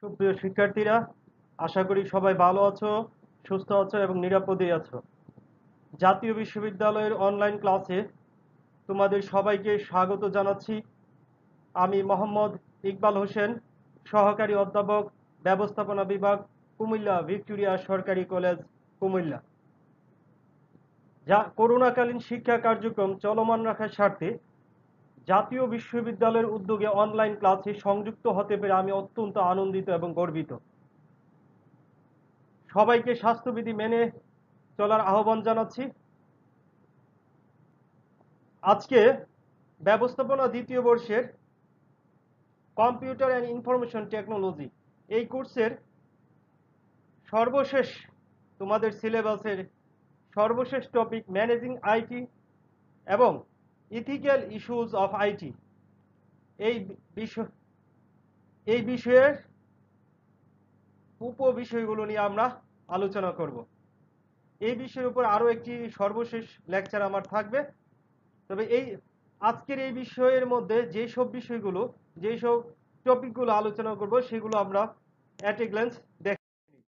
সুপ্রিয় শিক্ষার্থীরা, আশা করি সবাই ভালো আছো, সুস্থ আছো এবং নিরাপদে আছো। জাতীয় বিশ্ববিদ্যালয়ের অনলাইন ক্লাসে তোমাদের সবাইকে স্বাগত জানাচ্ছি। আমি মোহাম্মদ ইকবাল হোসেন, সহকারী অধ্যাপক, ব্যবস্থাপনা বিভাগ, কুমিল্লা ভিক্টোরিয়া সরকারি কলেজ, কুমিল্লা। করোনাকালীন শিক্ষা কার্যক্রম চলমান রাখার স্বার্থে জাতীয় বিশ্ববিদ্যালয়ের উদ্যোগে অনলাইন ক্লাসে সংযুক্ত হতে পেরে আমি অত্যন্ত আনন্দিত এবং গর্বিত। সবাইকে স্বাস্থ্যবিধি মেনে চলার আহ্বান জানাচ্ছি। আজকে ব্যবস্থাপনা দ্বিতীয় বর্ষের কম্পিউটার অ্যান্ড ইনফরমেশন টেকনোলজি এই কোর্সের সর্বশেষ তোমাদের সিলেবাসের সর্বশেষ টপিক ম্যানেজিং আইটি এবং ইথিক্যাল ইস্যুজ অফ আইটি এই বিষয় এই বিষয়ের উপবিষয়গুলো নিয়ে আমরা আলোচনা করব। এই বিষয়ের উপর আরও একটি সর্বশেষ লেকচার আমার থাকবে। তবে আজকের এই বিষয়ের মধ্যে যেসব বিষয়গুলো যেসব টপিকগুলো আলোচনা করব সেগুলো আমরা অ্যাট এ গ্ল্যান্স দেখে নিই।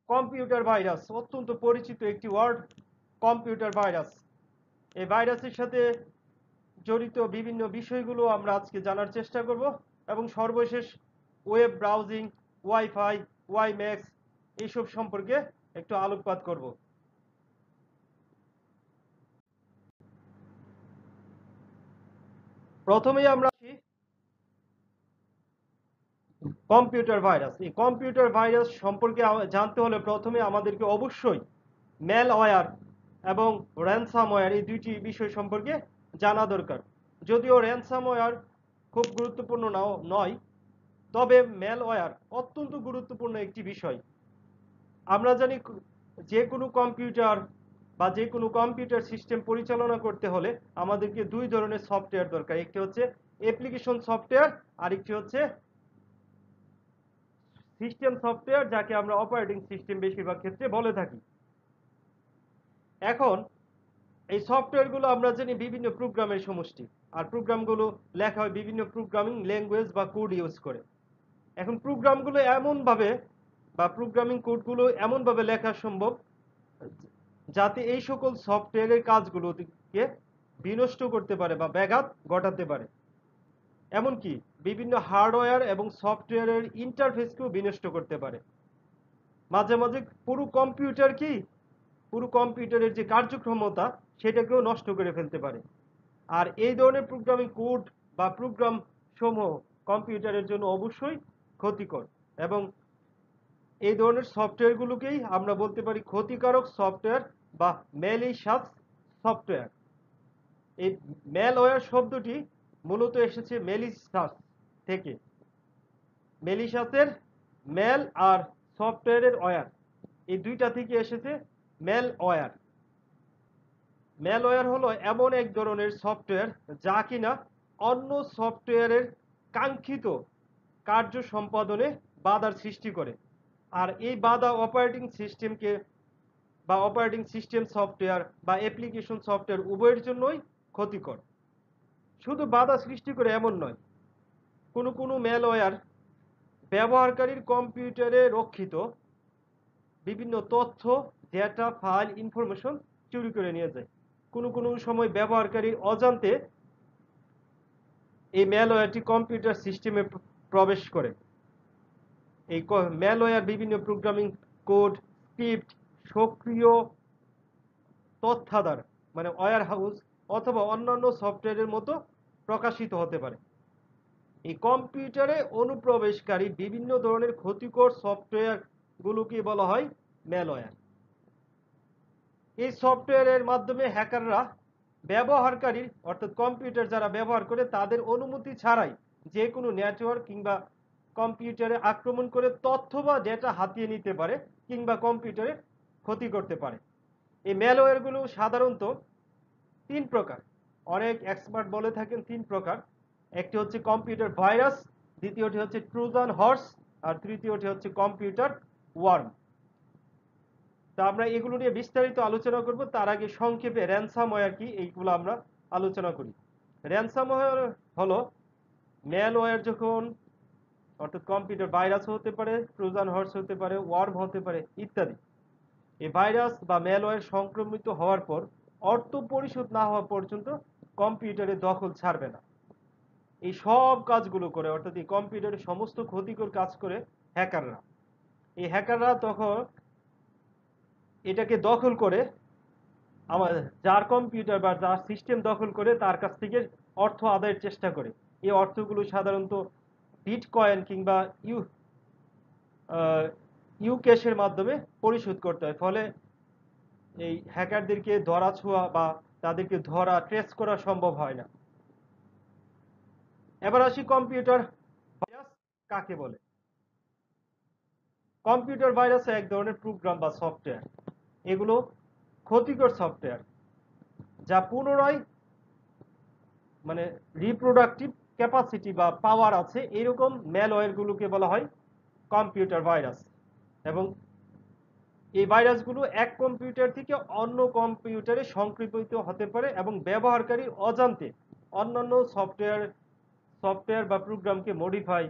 কম্পিউটার ভাইরাস অত্যন্ত পরিচিত একটি ওয়ার্ড, কম্পিউটার ভাইরাস। এই ভাইরাসের সাথে জড়িত বিভিন্ন বিষয়গুলো আমরা আজকে জানার চেষ্টা করব এবং সর্বশেষ ওয়েব ব্রাউজিং, ওয়াইফাই, ওয়াইম্যাক্স এইসব সম্পর্কে একটু আলোকপাত করব। প্রথমেই আমরা কম্পিউটার ভাইরাস। এই কম্পিউটার ভাইরাস সম্পর্কে জানতে হলে প্রথমে আমাদেরকে অবশ্যই ম্যালওয়্যার এবং র্যানসামওয়্যার এই দুইটি বিষয় সম্পর্কে জানা দরকার। যদিও র্যানসামওয়্যার খুব গুরুত্বপূর্ণ নয়, তবে ম্যালওয়্যার অত্যন্ত গুরুত্বপূর্ণ একটি বিষয়। আমরা জানি যে কোনো কম্পিউটার বা যে কোনো কম্পিউটার সিস্টেম পরিচালনা করতে হলে আমাদেরকে দুই ধরনের সফটওয়্যার দরকার। একটি হচ্ছে অ্যাপ্লিকেশন সফটওয়্যার, আরেকটি হচ্ছে সিস্টেম সফটওয়্যার, যাকে আমরা অপারেটিং সিস্টেম বেশিরভাগ ক্ষেত্রে বলে থাকি। এখন এই সফটওয়্যারগুলো আমরা জানি বিভিন্ন প্রোগ্রামের সমষ্টি, আর প্রোগ্রামগুলো লেখা হয় বিভিন্ন প্রোগ্রামিং ল্যাঙ্গুয়েজ বা কোড ইউজ করে। এখন প্রোগ্রামগুলো এমনভাবে বা প্রোগ্রামিং কোডগুলো এমনভাবে লেখা সম্ভব যাতে এই সকল সফটওয়্যারের কাজগুলোকে বিনষ্ট করতে পারে বা ব্যাঘাত ঘটাতে পারে। এমনকি বিভিন্ন হার্ডওয়্যার এবং সফটওয়্যারের ইন্টারফেসকেও বিনষ্ট করতে পারে। মাঝে মাঝে পুরো কম্পিউটারের যে কার্যক্ষমতা সেটাকেও নষ্ট করে ফেলতে পারে। আর এই ধরনের প্রোগ্রামিং কোড বা প্রোগ্রাম সমূহ কম্পিউটারের জন্য অবশ্যই ক্ষতিকর, এবং এই ধরনের সফটওয়্যারগুলোকেই আমরা বলতে পারি ক্ষতিকারক সফটওয়্যার বা ম্যালিশাস সফটওয়্যার। এই ম্যালওয়্যার শব্দটি মূলত এসেছে মেলিশাস থেকে। মেলিশাসের ম্যাল আর সফটওয়্যারের ওয়্যার, এই দুইটা থেকে এসেছে ম্যালওয়্যার। ম্যালওয়্যার হলো এমন এক ধরনের সফটওয়্যার যা কিনা অন্য সফটওয়্যারের কাঙ্ক্ষিত কার্য সম্পাদনে বাধার সৃষ্টি করে। আর এই বাধা অপারেটিং সিস্টেমকে বা অপারেটিং সিস্টেম সফটওয়্যার বা অ্যাপ্লিকেশন সফটওয়্যার উভয়ের জন্যই ক্ষতিকর। শুধু বাধা সৃষ্টি করে এমন নয়, কোনো ম্যালওয়্যার ব্যবহারকারীর কম্পিউটারে রক্ষিত বিভিন্ন তথ্য, ডেটা, ফাইল, ইনফরমেশন চুরি করে নিয়ে যায়। কোনো সময় ব্যবহারকারীর অজান্তে এই ম্যালওয়্যারটি কম্পিউটার সিস্টেমে প্রবেশ করে। এই ম্যালওয়্যার বিভিন্ন প্রোগ্রামিং কোড, স্ক্রিপ্ট, সক্রিয় তথ্যাধার মানে ওয়্যার হাউস অথবা অন্যান্য সফটওয়্যারের মতো প্রকাশিত হতে পারে। এই কম্পিউটারে অনুপ্রবেশকারী বিভিন্ন ধরনের ক্ষতিকর সফটওয়্যার গুলোকে বলা হয় ম্যালওয়্যার। এই সফটওয়্যারের মাধ্যমে হ্যাকাররা ব্যবহারকারীর অর্থাৎ কম্পিউটার যারা ব্যবহার করে তাদের অনুমতি ছাড়াই যে কোনো নেটওয়ার্ক কিংবা কম্পিউটারে আক্রমণ করে তথ্য বা ডেটা হাতিয়ে নিতে পারে কিংবা কম্পিউটারে ক্ষতি করতে পারে। এই ম্যালওয়্যারগুলো সাধারণত তিন প্রকার, অনেক এক্সপার্ট বলে থাকেন তিন প্রকার। একটি হচ্ছে কম্পিউটার ভাইরাস, দ্বিতীয়টি হচ্ছে ট্রোজান হর্স, আর তৃতীয়টি হচ্ছে কম্পিউটার ওয়ার্ম। তা আমরা এগুলো নিয়ে বিস্তারিত আলোচনা করব। তার আগে সংক্ষেপে র্যানসামওয়্যার কি এইগুলো আমরা আলোচনা করি। র্যানসামওয়্যার হলো ম্যালওয়্যার যখন অর্থাৎ কম্পিউটার ভাইরাস হতে পারে, ট্রোজান হর্স হতে পারে, ওয়ার্ম হতে পারে ইত্যাদি। এই ভাইরাস বা ম্যালওয়্যার সংক্রমিত হওয়ার পর অর্থ পরিশোধ না হওয়া পর্যন্ত কম্পিউটারের দখল ছাড়বে না। এই সব কাজগুলো করে, অর্থাৎ এই কম্পিউটারের সমস্ত ক্ষতিকর কাজ করে হ্যাকাররা। এই হ্যাকাররা তখন এটাকে দখল করে, আমার যার কম্পিউটার বা যার সিস্টেম দখল করে তার কাছ থেকে অর্থ আদায়ের চেষ্টা করে। এই অর্থগুলো সাধারণত বিটকয়েন কিংবা ইউক্যাশের মাধ্যমে পরিশোধ করতে হয়। ফলে এই হ্যাকারদেরকে ধরা ছোঁয়া বা তাদেরকে ধরা ট্রেস করা সম্ভব হয় না। এবার আসি কম্পিউটার ভাইরাস কাকে বলে। কম্পিউটার ভাইরাস এক ধরনের প্রোগ্রাম বা সফটওয়্যার। এগুলো ক্ষতিকর সফটওয়্যার যা পুনরায় মানে রিপ্রোডাক্টিভ ক্যাপাসিটি বা পাওয়ার আছে এরকম ম্যালওয়্যারগুলোকে বলা হয় কম্পিউটার ভাইরাস। এবং এই ভাইরাসগুলো এক কম্পিউটার থেকে অন্য কম্পিউটারে সংক্রমিত হতে পারে এবং ব্যবহারকারীর অজান্তে অন্যান্য সফটওয়্যার বা প্রোগ্রামকে মডিফাই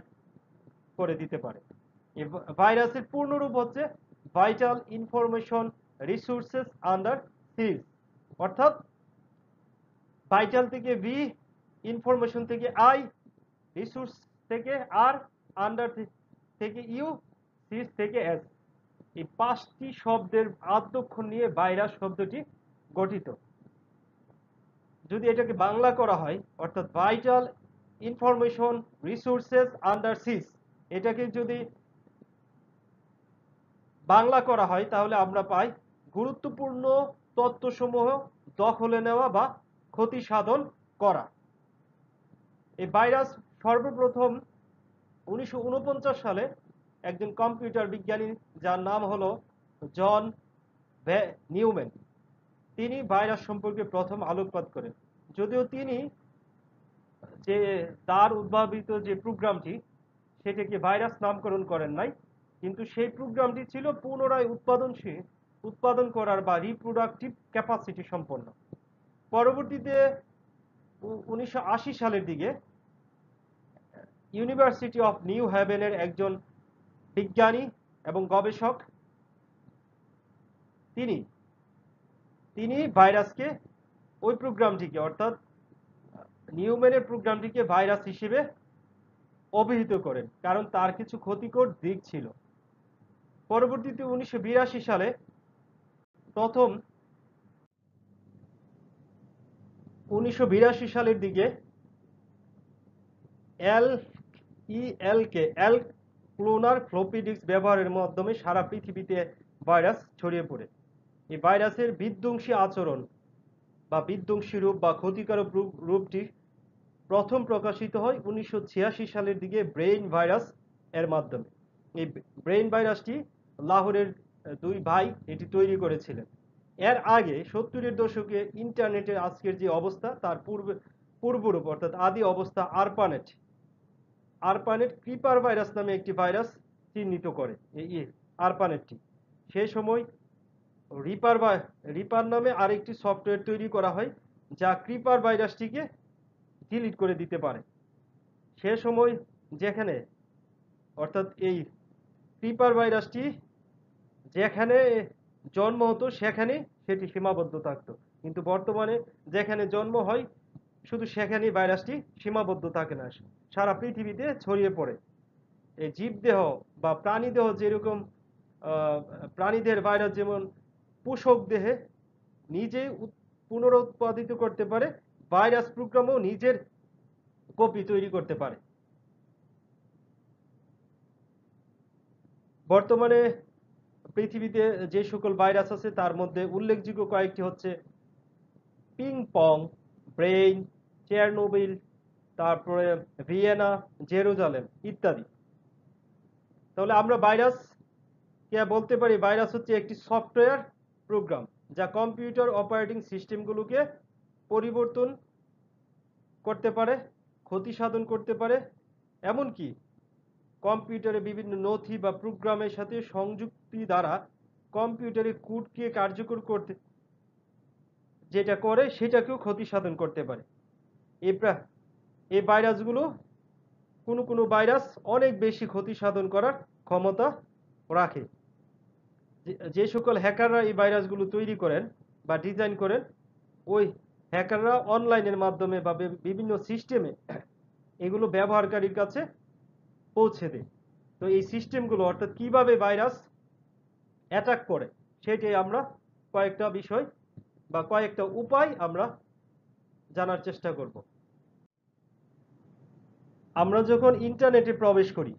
করে দিতে পারে। এই ভাইরাসের পূর্ণরূপ হচ্ছে ভাইটাল ইনফরমেশন রিসোর্সেস আন্ডার সিজ। অর্থাৎ ভাইটাল থেকে ভি, ইনফরমেশন থেকে আই, রিসোর্স থেকে আর, আন্ডার থেকে ইউ, সিজ থেকে এস। এই 5টি শব্দের আদ্যক্ষর নিয়ে ভাইরাস শব্দটি গঠিত। যদি এটাকে বাংলা করা হয়, অর্থাৎ ভাইটাল ইনফরমেশন রিসোর্সেস আন্ডার সিজ, এটাকে যদি বাংলা করা হয় তাহলে আমরা পাই গুরুত্বপূর্ণ তথ্যসমূহ দখলে নেওয়া বা ক্ষতি সাধন করা। এই ভাইরাস সর্বপ্রথম 1949 সালে একজন কম্পিউটার বিজ্ঞানী যার নাম হলো জন নিউম্যান, তিনি ভাইরাস সম্পর্কে প্রথম আলোকপাত করেন। যদিও তিনি যে তার উদ্ভাবিত যে প্রোগ্রামটি সেটাকে ভাইরাস নামকরণ করেন নাই, কিন্তু সেই প্রোগ্রামটি ছিল পুনরায় উৎপাদন করার বা রিপ্রোডাক্টিভ ক্যাপাসিটি সম্পন্ন। পরবর্তীতে 1980 সালের দিকে ইউনিভার্সিটি অফ নিউ হ্যাভেনের একজন বিজ্ঞানী এবং গবেষক তিনি ভাইরাসকে ওই প্রোগ্রামটিকে, অর্থাৎ নিউম্যানের প্রোগ্রামটিকে ভাইরাস হিসেবে অভিহিত করেন, কারণ তার কিছু ক্ষতিকর দিক ছিল। পরবর্তীতে 1982 সালে প্রথম 1982 সালের দিকে এল ক্লোনার ফ্লপি ডিস্ক ব্যবহারের মাধ্যমে সারা পৃথিবীতে ভাইরাস ছড়িয়ে পড়ে। এই ভাইরাসের বিধ্বংসী আচরণ বা বিধ্বংসী রূপ বা ক্ষতিকারক রূপটি প্রথম প্রকাশিত হয় 1986 সালের দিকে ব্রেইন ভাইরাস এর মাধ্যমে। এই ব্রেইন ভাইরাসটি লাহোরের দুই ভাই এটি তৈরি করেছিলেন। এর আগে 70-এর দশকে ইন্টারনেটের আজকের যে অবস্থা তার পূর্বরূপ অর্থাৎ আদি অবস্থা আরপানেট ক্রিপার ভাইরাস নামে একটি ভাইরাস চিহ্নিত করে এই আরপানেটটি। সেই সময় রিপার নামে আরেকটি সফটওয়্যার তৈরি করা হয় যা ক্রিপার ভাইরাসটিকে ডিলিট করে দিতে পারে। সে সময় যেখানে, অর্থাৎ এই ক্রিপার ভাইরাসটি যেখানে জন্ম হতো সেখানে সেটি সীমাবদ্ধ থাকতো, কিন্তু বর্তমানে যেখানে জন্ম হয় শুধু সেখানেই ভাইরাসটি সীমাবদ্ধ থাকে না, সারা পৃথিবীতে ছড়িয়ে পড়ে। এই জীবদেহ বা প্রাণীদেহ যেরকম প্রাণীদের ভাইরাস যেমন পোষক দেহে নিজেই পুনরুৎপাদিত করতে পারে, ভাইরাস প্রোগ্রামও নিজের কপি তৈরি করতে পারে। বর্তমানে পৃথিবীতে যে সকল ভাইরাস আছে তার মধ্যে উল্লেখযোগ্য কয়েকটি হচ্ছে পিং পং, ব্রেইন, চেরনোবিল, তারপরে ভিয়েনা, জেরুজালেম ইত্যাদি। তাহলে আমরা ভাইরাস কে বলতে পারি ভাইরাস হচ্ছে একটি সফটওয়্যার প্রোগ্রাম যা কম্পিউটার অপারেটিং সিস্টেমগুলোকে পরিবর্তন করতে পারে, ক্ষতি সাধন করতে পারে, এমনকি কম্পিউটারে বিভিন্ন নথি বা প্রোগ্রামের সাথে সংযুক্তি দ্বারা কম্পিউটারে কোডকে কার্যকর করতে যেটা করে সেটাকেও ক্ষতি সাধন করতে পারে। এই ভাইরাসগুলো কোনো ভাইরাস অনেক বেশি ক্ষতি সাধন করার ক্ষমতা রাখে। যে সকল হ্যাকাররা এই ভাইরাসগুলো তৈরি করেন বা ডিজাইন করেন, ওই হ্যাকাররা অনলাইনের মাধ্যমে বা বিভিন্ন সিস্টেমে এগুলো ব্যবহারকারীর কাছে পৌঁছে দেয়। তো এই সিস্টেমগুলো অর্থাৎ কিভাবে ভাইরাস অ্যাটাক করে সেটাই আমরা কয়েকটা বিষয় বা কয়েকটা উপায় আমরা জানার চেষ্টা করব। আমরা যখন ইন্টারনেটে প্রবেশ করি,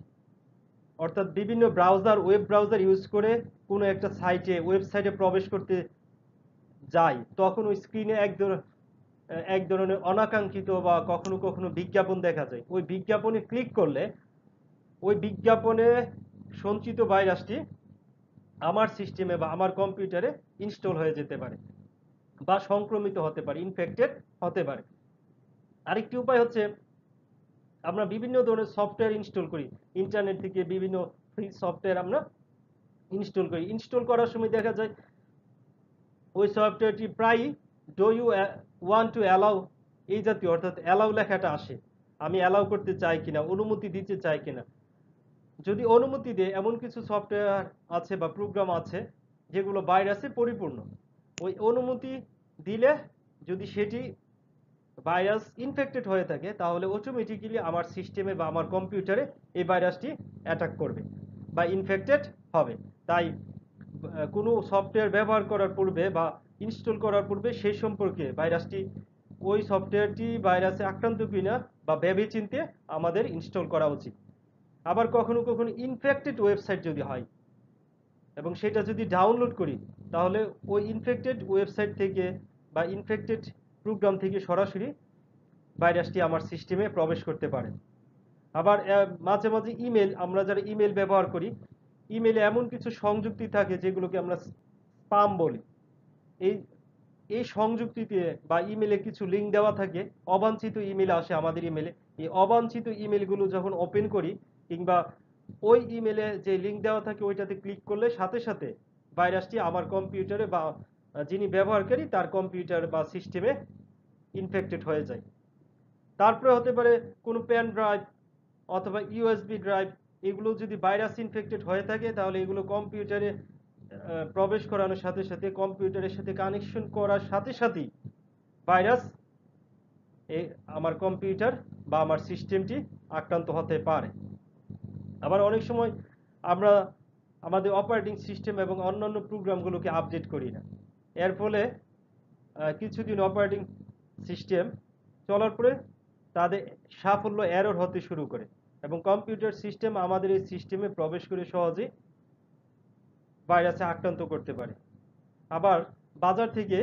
অর্থাৎ বিভিন্ন ব্রাউজার, ওয়েব ব্রাউজার ইউজ করে কোনো একটা সাইটে, ওয়েবসাইটে প্রবেশ করতে যাই, তখন ওই স্ক্রিনে এক ধরনের অনাকাঙ্ক্ষিত বা কখনো কখনো বিজ্ঞাপন দেখা যায়। ওই বিজ্ঞাপনে ক্লিক করলে ওই বিজ্ঞাপনে সঞ্চিত ভাইরাসটি আমার সিস্টেমে বা আমার কম্পিউটারে ইনস্টল হয়ে যেতে পারে বা সংক্রমিত হতে পারে, ইনফেক্টেড হতে পারে। আরেকটি উপায় হচ্ছে আমরা বিভিন্ন ধরনের সফটওয়্যার ইনস্টল করি। ইন্টারনেট থেকে বিভিন্ন ফ্রি সফটওয়্যার আমরা ইনস্টল করি। ইনস্টল করার সময় দেখা যায় ওই সফটওয়্যারটি প্রায়ই do you want to allow এই জাতীয়, অর্থাৎ অ্যালাউ লেখাটা আসে। আমি অ্যালাউ করতে চাই কিনা, অনুমতি দিতে চাই কিনা। যদি অনুমতি দেয় এমন কিছু সফটওয়্যার আছে বা প্রোগ্রাম আছে যেগুলো ভাইরাসে পরিপূর্ণ, ওই অনুমতি দিলে যদি সেটি ভাইরাস ইনফেক্টেড হয়ে থাকে তাহলে অটোমেটিক্যালি আমার সিস্টেমে বা আমার কম্পিউটারে এই ভাইরাসটি অ্যাটাক করবে বা ইনফেক্টেড হবে। তাই কোনো সফটওয়্যার ব্যবহার করার পূর্বে বা ইনস্টল করার পূর্বে সেই সম্পর্কে ভাইরাসটি, ওই সফটওয়্যারটি ভাইরাসে আক্রান্ত কিনা বা ভেবেচিন্তে আমাদের ইনস্টল করা উচিত। আবার কখনো কখনো ইনফেক্টেড ওয়েবসাইট যদি হয় এবং সেটা যদি ডাউনলোড করি, তাহলে ওই ইনফেক্টেড ওয়েবসাইট থেকে বা ইনফেক্টেড প্রোগ্রাম থেকে সরাসরি ভাইরাসটি আমার সিস্টেমে প্রবেশ করতে পারে। আবার মাঝে মাঝে ইমেল, আমরা যারা ইমেল ব্যবহার করি, ইমেলে এমন কিছু সংযুক্তি থাকে যেগুলোকে আমরা স্পাম বলি। এই এই সংযুক্তিতে বা ইমেলে কিছু লিঙ্ক দেওয়া থাকে, অবাঞ্ছিত ইমেল আসে আমাদের ইমেলে। এই অবাঞ্ছিত ইমেলগুলো যখন ওপেন করি কিংবা ওই ইমেলে যে লিঙ্ক দেওয়া থাকে ওইটাতে ক্লিক করলে সাথে সাথে ভাইরাসটি আমার কম্পিউটারে বা যিনি ব্যবহারকারী তার কম্পিউটার বা সিস্টেমে ইনফেক্টেড হয়ে যায়। তারপরে হতে পারে কোনো পেন ড্রাইভ অথবা ইউএসবি ড্রাইভ, এগুলো যদি ভাইরাস ইনফেক্টেড হয়ে থাকে তাহলে এগুলো কম্পিউটারে প্রবেশ করানোর সাথে সাথে, কম্পিউটারের সাথে কানেকশন করার সাথে সাথেই ভাইরাস আমার কম্পিউটার বা আমার সিস্টেমটি আক্রান্ত হতে পারে। আবার অনেক সময় আমরা আমাদের অপারেটিং সিস্টেম এবং অন্যান্য প্রোগ্রামগুলোকে আপডেট করি না। এর ফলে কিছুদিন অপারেটিং সিস্টেম চলার পরে তাদের সাফল্য এরর হতে শুরু করে এবং কম্পিউটার সিস্টেম আমাদের এই সিস্টেমে প্রবেশ করে সহজেই ভাইরাসে আক্রান্ত করতে পারে। আবার বাজার থেকে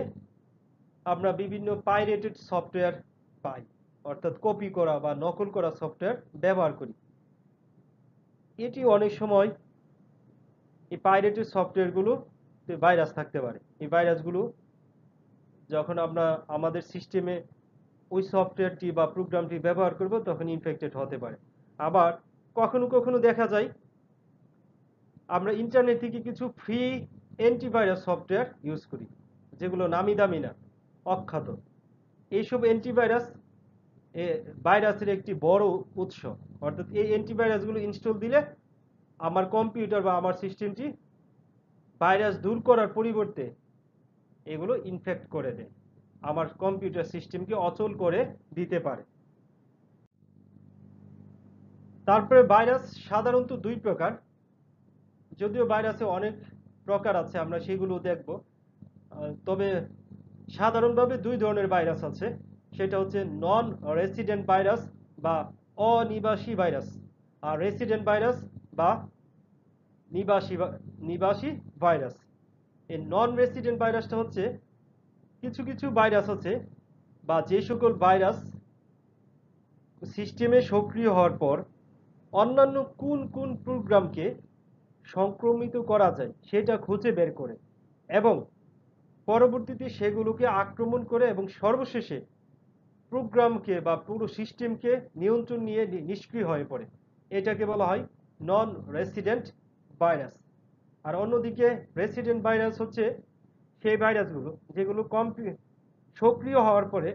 আমরা বিভিন্ন পাইরেটেড সফটওয়্যার পাই, অর্থাৎ কপি করা বা নকল করা সফটওয়্যার ব্যবহার করি। এটি অনেক সময় এই পাইরেটেড সফটওয়্যারগুলো ভাইরাস থাকতে পারে। এই ভাইরাসগুলো যখন আমরা আমাদের সিস্টেমে ওই সফটওয়্যারটি বা প্রোগ্রামটি ব্যবহার করব তখন ইনফেক্টেড হতে পারে। আবার কখনো কখনো দেখা যায় আমরা ইন্টারনেট থেকে কিছু ফ্রি অ্যান্টিভাইরাস সফটওয়্যার ইউজ করি, যেগুলো নামি দামি না, অখ্যাত। এইসব অ্যান্টিভাইরাস ভাইরাসের একটি বড় উৎস। অর্থাৎ এই অ্যান্টিভাইরাসগুলো ইনস্টল দিলে আমার কম্পিউটার বা আমার সিস্টেমটি ভাইরাস দূর করার পরিবর্তে এগুলো ইনফেক্ট করে দেয়, আমার কম্পিউটার সিস্টেমকে অচল করে দিতে পারে। তারপরে ভাইরাস সাধারণত দুই প্রকার, যদিও ভাইরাসে অনেক প্রকার আছে, আমরা সেগুলো দেখব। তবে সাধারণভাবে দুই ধরনের ভাইরাস আছে, সেটা হচ্ছে নন রেসিডেন্ট ভাইরাস বা অনিবাসী ভাইরাস, আর রেসিডেন্ট ভাইরাস বা নিবাসী ভাইরাস। এই নন রেসিডেন্ট ভাইরাসটা হচ্ছে কিছু কিছু ভাইরাস আছে বা যে সকল ভাইরাস সিস্টেমে সক্রিয় হওয়ার পর অন্যান্য কোন কোন প্রোগ্রামকে সংক্রমিত করা যায় সেটা খুঁজে বের করে এবং পরবর্তীতে সেগুলোকে আক্রমণ করে এবং সর্বশেষে প্রোগ্রামকে বা পুরো সিস্টেমকে নিয়ন্ত্রণ নিয়ে নিষ্ক্রিয় হয়ে পড়ে। এটাকে বলা হয় নন রেসিডেন্ট ভাইরাস। আর অন্যদিকে রেসিডেন্ট ভাইরাস হচ্ছে সেই ভাইরাসগুলো যেগুলো সক্রিয় হওয়ার পরে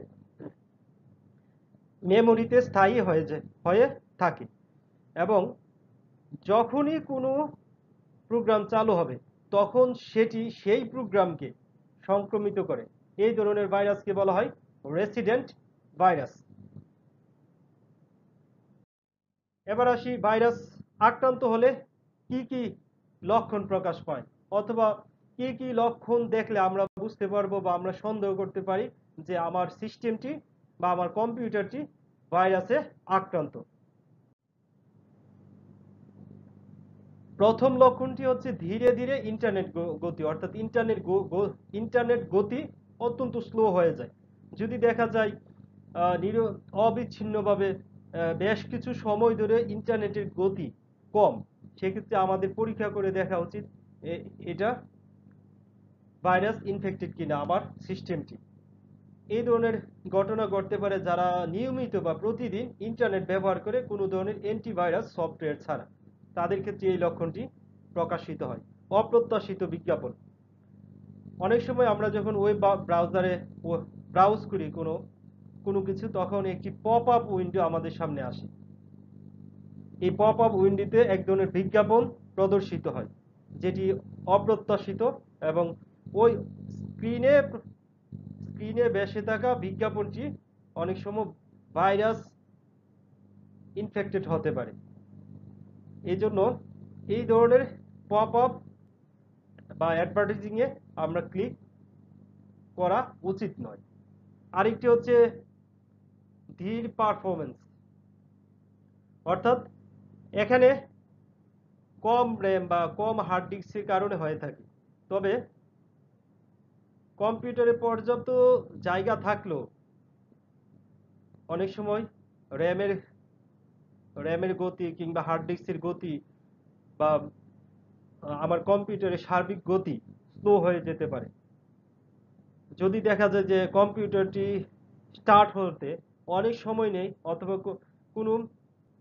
মেমোরিতে স্থায়ী হয়ে থাকে। এবং যখনই কোনো প্রোগ্রাম চালু হবে তখন সেটি সেই প্রোগ্রামকে সংক্রমিত করে। এই ধরনের ভাইরাসকে বলা হয় রেসিডেন্ট ভাইরাস। এবার আসি ভাইরাস আক্রান্ত হলে কি কি লক্ষণ প্রকাশ পায়, অথবা কি কি লক্ষণ দেখলে আমরা বুঝতে পারবো বা আমরা সন্দেহ করতে পারি যে আমার সিস্টেমটি বা আমার কম্পিউটারটি ভাইরাসে আক্রান্ত। প্রথম লক্ষণটি হচ্ছে ধীরে ধীরে ইন্টারনেট গতি, অর্থাৎ ইন্টারনেট গতি অত্যন্ত স্লো হয়ে যায়। যদি দেখা যায় অবিচ্ছিন্নভাবে বেশ কিছু সময় ধরে ইন্টারনেটের গতি কম, সেক্ষেত্রে আমাদের পরীক্ষা করে দেখা উচিত এটা ভাইরাস ইনফেক্টেড কিনা আমার সিস্টেমটি। এই ধরনের ঘটনা ঘটতে পারে যারা নিয়মিত বা প্রতিদিন ইন্টারনেট ব্যবহার করে কোনো ধরনের অ্যান্টিভাইরাস সফটওয়্যার ছাড়া, তাদের ক্ষেত্রে এই লক্ষণটি প্রকাশিত হয়। অপ্রত্যাশিত বিজ্ঞাপন, অনেক সময় আমরা যখন ওয়েব ব্রাউজারে ব্রাউজ করি কোনো কিছু, তখন একটি পপ আপ উইন্ডো আমাদের সামনে আসে। এই পপ আপ উইন্ডোতে এক ধরনের বিজ্ঞাপন প্রদর্শিত হয় যেটি অপ্রত্যাশিত, এবং ওই স্ক্রিনে ভেসে থাকা বিজ্ঞাপনটি অনেক সময় ভাইরাস ইনফেক্টেড হতে পারে। এই জন্য এই ধরনের পপ আপ বা অ্যাডভার্টাইজিং এ আমরা ক্লিক করা উচিত নয়। আরেকটি হচ্ছে ধীর পারফরমেন্স, অর্থাৎ এখানে কম র্যাম বা কম হার্ড ডিস্কের কারণে হয়ে থাকে। তবে কম্পিউটারে পর্যাপ্ত জায়গা থাকলেও অনেক সময় র্যামের র্যামের গতি কিংবা হার্ড ডিস্কের গতি বা আমার কম্পিউটারের সার্বিক গতি স্লো হয়ে যেতে পারে। যদি দেখা যায় যে কম্পিউটারটি স্টার্ট হতে অনেক সময় নেই, অথবা কোনো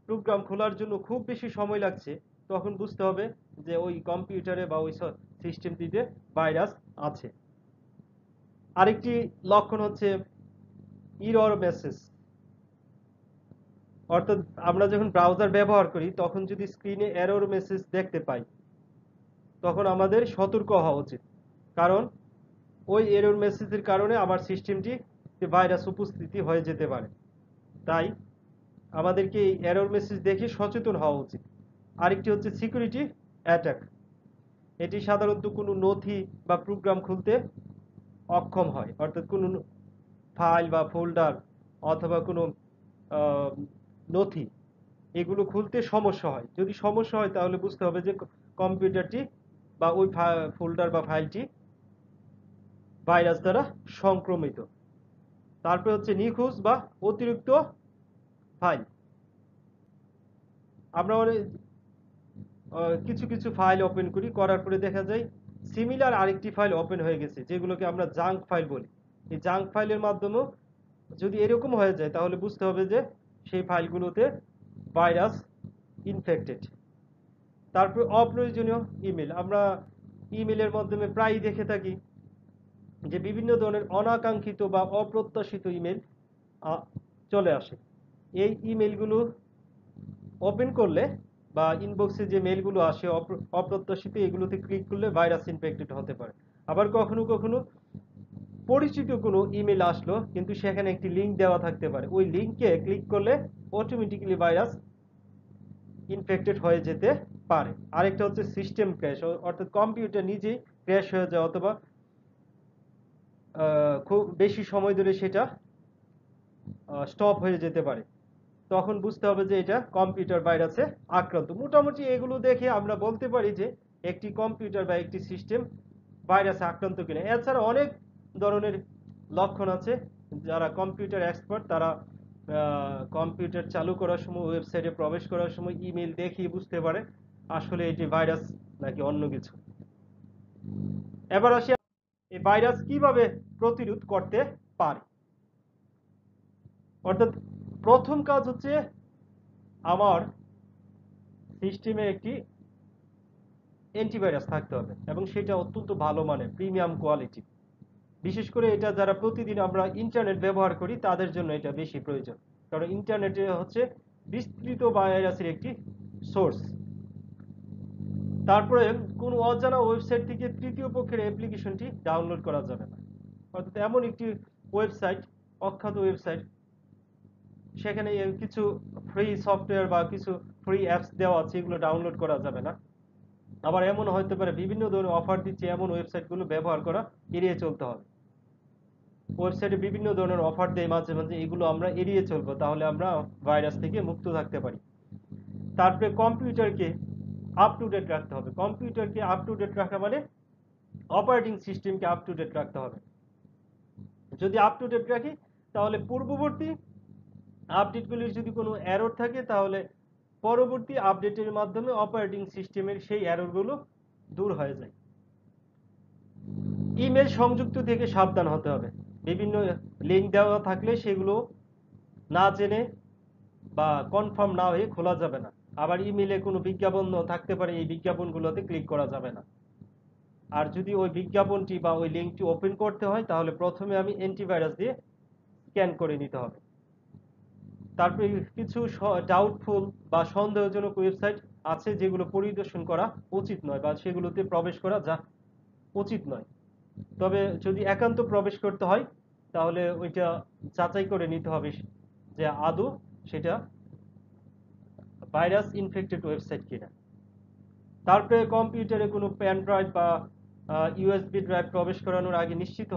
প্রোগ্রাম খোলার জন্য খুব বেশি সময় লাগছে, তখন বুঝতে হবে যে ওই কম্পিউটারে বা ওই সিস্টেমটিতে ভাইরাস আছে। আরেকটি লক্ষণ হচ্ছে ইরর মেসেজ, অর্থাৎ আমরা যখন ব্রাউজার ব্যবহার করি তখন যদি স্ক্রিনে এরর মেসেজ দেখতে পাই, তখন আমাদের সতর্ক হওয়া উচিত, কারণ ওই এরর মেসেজের কারণে আমার সিস্টেমটি ভাইরাস উপস্থিতি হয়ে যেতে পারে। তাই আমাদেরকে এই এরর মেসেজ দেখে সচেতন হওয়া উচিত। আরেকটি হচ্ছে সিকিউরিটি অ্যাটাক, এটি সাধারণত কোনো নথি বা প্রোগ্রাম খুলতে অক্ষম হয়, অর্থাৎ কোনো ফাইল বা ফোল্ডার অথবা কোনো নথি, এগুলো খুলতে সমস্যা হয়। যদি সমস্যা হয় তাহলে বুঝতে হবে যে কম্পিউটারটি বা ওই ফোল্ডার বা ফাইলটি ভাইরাস দ্বারা সংক্রমিত। তারপর হচ্ছে নিখোঁজ বা অতিরিক্ত ফাইল, আমরা কিছু কিছু ফাইল ওপেন করার পরে দেখা যায় সিমিলার আরেকটি ফাইল ওপেন হয়ে গেছে, যেগুলোকে আমরা জাঙ্ক ফাইল বলি। এই জাঙ্ক ফাইলের মাধ্যমেও যদি এরকম হয়ে যায় তাহলে বুঝতে হবে যে সেই ফাইলগুলোতে ভাইরাস ইনফেক্টেড। তারপর অপ্রয়োজনীয় ইমেল, আমরা ইমেলের মাধ্যমে প্রায়ই দেখে থাকি যে বিভিন্ন ধরনের অনাকাঙ্ক্ষিত বা অপ্রত্যাশিত ইমেল চলে আসে। এই ইমেলগুলো ওপেন করলে বা ইনবক্সে যে মেলগুলো আসে অপ্রত্যাশিত, এগুলোতে ক্লিক করলে ভাইরাস ইনফেক্টেড হতে পারে। আবার কখনো কখনো পরিচিত কোনো ইমেল আসলো কিন্তু সেখানে একটি লিঙ্ক দেওয়া থাকতে পারে, ওই লিঙ্কে ক্লিক করলে অটোমেটিক্যালি ভাইরাস ইনফেক্টেড হয়ে যেতে পারে। আরেকটা হচ্ছে সিস্টেম ক্র্যাশ, অর্থাৎ কম্পিউটার নিজেই ক্র্যাশ হয়ে যায়, অথবা খুব বেশি সময় ধরে সেটা স্টপ হয়ে যেতে পারে। তখন বুঝতে হবে যে এটা কম্পিউটার ভাইরাসে আক্রান্ত। মোটামুটি এগুলো দেখে আমরা বলতে পারি যে একটি কম্পিউটার বা একটি সিস্টেম ভাইরাসে আক্রান্ত কিনা। এছাড়া অনেক ধরনের লক্ষণ আছে। যারা কম্পিউটার এক্সপার্ট তারা কম্পিউটার চালু করার সময়, ওয়েবসাইটে প্রবেশ করার সময় ইমেল দেখিয়ে বুঝতে পারে আসলে এটি ভাইরাস নাকি অন্য কিছু। এবার আসি এই ভাইরাস কিভাবে প্রতিরোধ করতে পারে। অর্থাৎ প্রথম কাজ হচ্ছে আমার সিস্টেমে একটি অ্যান্টিভাইরাস থাকতে হবে, এবং সেটা অত্যন্ত ভালো মানের প্রিমিয়াম কোয়ালিটি। বিশেষ করে এটা যারা প্রতিদিন আমরা ইন্টারনেট ব্যবহার করি তাদের জন্য এটা বেশি প্রয়োজন, কারণ ইন্টারনেটে হচ্ছে বিস্তৃত ভাইরাসের একটি সোর্স। তারপরে কোন অজানা ওয়েবসাইট থেকে তৃতীয় পক্ষের অ্যাপ্লিকেশনটি ডাউনলোড করা যাবে না। অর্থাৎ এমন একটি ওয়েবসাইট, অখ্যাত ওয়েবসাইট, সেখানে কিছু ফ্রি সফটওয়্যার বা কিছু ফ্রি অ্যাপস দেওয়া আছে, এগুলো ডাউনলোড করা যাবে না। আবার এমন হতে পারে বিভিন্ন ধরনের অফার দিচ্ছে, এমন ওয়েবসাইটগুলো ব্যবহার করা এড়িয়ে চলতে হবে। ওয়েবসাইটে বিভিন্ন ধরনের অফার দেয় মাঝে মাঝে, এগুলো আমরা এড়িয়ে চলবো, তাহলে আমরা ভাইরাস থেকে মুক্ত থাকতে পারি। তারপরে কম্পিউটারকে আপ টু ডেট রাখতে হবে। কম্পিউটারকে আপ টু ডেট রাখা মানে অপারেটিং সিস্টেমকে আপ টু ডেট রাখতে হবে। যদি আপ টু ডেট রাখি, তাহলে পূর্ববর্তী আপডেটগুলির যদি কোনো এরর থাকে, তাহলে পরবর্তী আপডেটের মাধ্যমে অপারেটিং সিস্টেমের সেই এররগুলো দূর হয়ে যায়। ইমেল সংযুক্ত থেকে সাবধান হতে হবে। বিভিন্ন লিঙ্ক দেওয়া থাকলে সেগুলো না জেনে বা কনফার্ম না হয়ে খোলা যাবে না। আবার ইমেলে কোনো বিজ্ঞাপন থাকতে পারে, এই বিজ্ঞাপনগুলোতে ক্লিক করা যাবে না। আর যদি ওই বিজ্ঞাপনটি বা ওই লিঙ্কটি ওপেন করতে হয়, তাহলে প্রথমে আমি অ্যান্টিভাইরাস দিয়ে স্ক্যান করে নিতে হবে। তারপরে কিছু ডাউটফুল বা সন্দেহজনক ওয়েবসাইট আছে যেগুলো পরিদর্শন করা উচিত নয়, বা সেগুলোতে প্রবেশ করা যা উচিত নয়। তবে যদি একান্ত প্রবেশ করতে হয়, তাহলে ওইটা যাচাই করে নিতে হবে যে আদৌ সেটা ভাইরাস ইনফেক্টেড ওয়েবসাইট কিনা। তারপরে কম্পিউটারে কোনো পেন ড্রাইভ বা ইউএসবি ড্রাইভ প্রবেশ করানোর আগে নিশ্চিত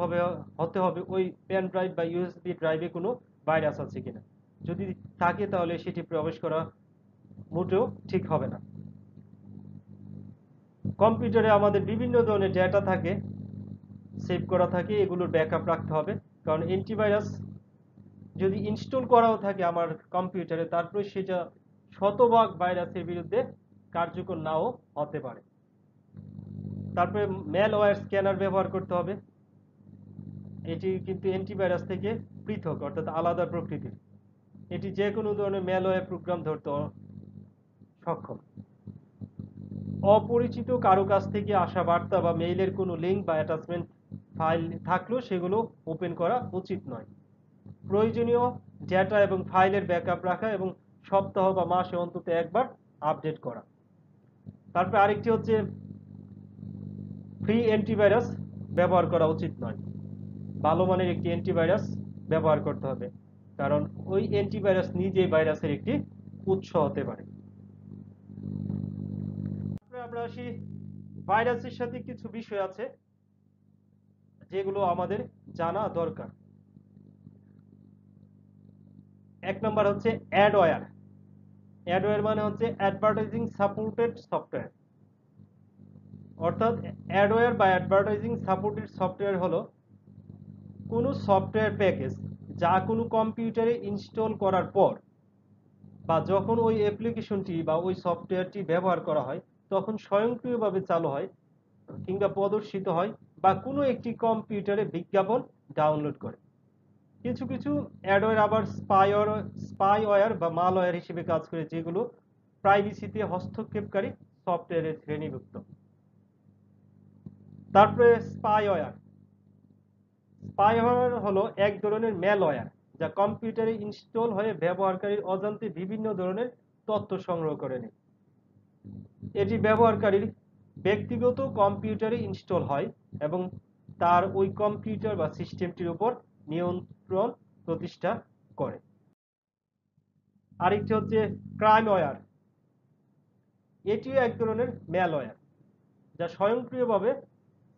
হতে হবে ওই পেন ড্রাইভ বা ইউএসবি ড্রাইভে কোনো ভাইরাস আছে কিনা। যদি থাকে, তাহলে সেটি প্রবেশ করা মোটেও ঠিক হবে না। কম্পিউটারে আমাদের বিভিন্ন ধরনের ডেটা থাকে, সেভ করা থাকে, এগুলোর ব্যাকআপ রাখতে হবে। কারণ অ্যান্টিভাইরাস যদি ইনস্টল করাও থাকে আমার কম্পিউটারে, তারপরে সেটা শতভাগ ভাইরাসের বিরুদ্ধে কার্যকর নাও হতে পারে। তারপরে ম্যালওয়্যার স্ক্যানার ব্যবহার করতে হবে। এটি কিন্তু অ্যান্টিভাইরাস থেকে পৃথক, অর্থাৎ আলাদা প্রকৃতির। এটি যে কোনো ধরনের ম্যালওয়্যার প্রোগ্রাম ধরতে সক্ষম। অপরিচিত কারো কাছ থেকে আসা বার্তা বা মেইলের কোনো লিঙ্ক বা অ্যাটাচমেন্ট ফাইল থাকলেও সেগুলো ওপেন করা উচিত নয়। প্রয়োজনীয় ডেটা এবং ফাইলের ব্যাকআপ রাখা এবং সপ্তাহ বা মাসে অন্তত একবার আপডেট করা। তারপর আরেকটি হচ্ছে ফ্রি অ্যান্টিভাইরাস ব্যবহার করা উচিত নয়। ভালো মানের একটি অ্যান্টিভাইরাস ব্যবহার করতে হবে, কারণ ওই অ্যান্টিভাইরাস নিজেই ভাইরাসের একটি উৎস হতে পারে। আমরা আসি ভাইরাসের সাথে কিছু বিষয় আছে যেগুলো আমাদের জানা দরকার। এক নম্বর হচ্ছে অ্যাডওয়্যার। অ্যাডওয়্যার মানে হচ্ছে অ্যাডভার্টাইজিং সাপোর্টেড সফটওয়্যার। অর্থাৎ অ্যাডওয়্যার বা অ্যাডভার্টাইজিং সাপোর্টেড সফটওয়্যার হলো কোনো সফটওয়্যার প্যাকেজ যা কোনো কম্পিউটারে ইনস্টল করার পর বা যখন ওই অ্যাপ্লিকেশনটি বা ওই সফটওয়্যারটি ব্যবহার করা হয়, তখন স্বয়ংক্রিয়ভাবে চালু হয় কিংবা প্রদর্শিত হয় বা কোনো একটি কম্পিউটারে বিজ্ঞাপন ডাউনলোড করে। কিছু কিছু অ্যাডওয়্যার আবার স্পাইওয়্যার বা মালওয়্যার হিসেবে কাজ করে, যেগুলো প্রাইভেসিতে হস্তক্ষেপকারী সফটওয়্যারের শ্রেণীভুক্ত। তারপরে স্পাইওয়্যার। স্পাইওয়্যার হলো এক ধরনের ম্যালওয়্যার যা কম্পিউটারে ইনস্টল হয়ে ব্যবহারকারীর অজান্তে বিভিন্ন ধরনের তথ্য সংগ্রহ করে নেয়। এটি ব্যবহারকারীর ব্যক্তিগত কম্পিউটারে ইনস্টল হয় এবং তার ওই কম্পিউটার বা সিস্টেমটির উপর নিয়ন্ত্রণ প্রতিষ্ঠা করে। আরেকটি হচ্ছে ক্রাইমওয়্যার। এটিও এক ধরনের ম্যালওয়্যার যা স্বয়ংক্রিয়ভাবে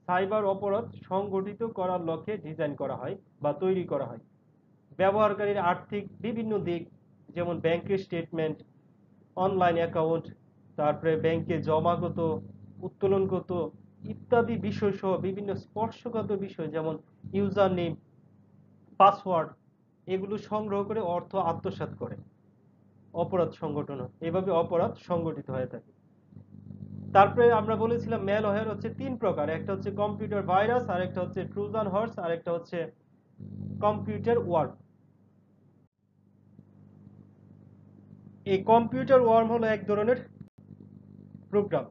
সাইবার অপরাধ সংগঠিত করার লক্ষ্যে ডিজাইন করা হয় বা তৈরি করা হয়। ব্যবহারকারীর আর্থিক বিভিন্ন দিক, যেমন ব্যাংকের স্টেটমেন্ট, অনলাইন অ্যাকাউন্ট, তারপরে ব্যাংকে জমাগত, উত্তোলনগত ইত্যাদি বিষয় সহ বিভিন্ন স্পর্শকাতর বিষয়, যেমন ইউজার নেম, পাসওয়ার্ড, এগুলো সংগ্রহ করে অর্থ আত্মসাৎ করে অপরাধ সংগঠন। এভাবে অপরাধ সংগঠিত হয়ে থাকে। তারপরে আমরা বলেছিলাম ম্যালওয়্যার হচ্ছে তিন প্রকার। একটা হচ্ছে কম্পিউটার ভাইরাস, আর একটা হচ্ছে ট্রোজান হর্স, আর একটা হচ্ছে কম্পিউটার ওয়ার্ম। এই কম্পিউটার ওয়ার্ম হলো এক ধরনের প্রোগ্রাম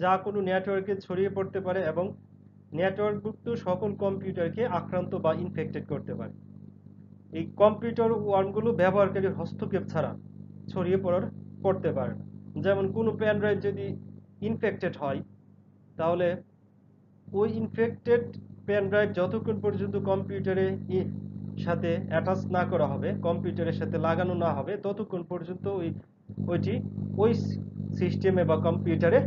যা কোনো নেটওয়ার্কে ছড়িয়ে পড়তে পারে এবং নেটওয়ার্কভুক্ত সকল কম্পিউটারকে আক্রান্ত বা ইনফেক্টেড করতে পারে। এই কম্পিউটার ওয়ার্মগুলো ব্যবহারকারীর হস্তক্ষেপ ছাড়া ছড়িয়ে পড়তে পারে না। যেমন কোনো পেন ড্রাইভ যদি ইনফেক্টেড হয়, তাহলে ওই ইনফেক্টেড পেন ড্রাইভ যতক্ষণ পর্যন্ত কম্পিউটারে সাথে অ্যাটাচ না করা হবে, কম্পিউটারের সাথে লাগানো না হবে, ততক্ষণ পর্যন্ত ওইটি ওই সিস্টেমে বা কম্পিউটারে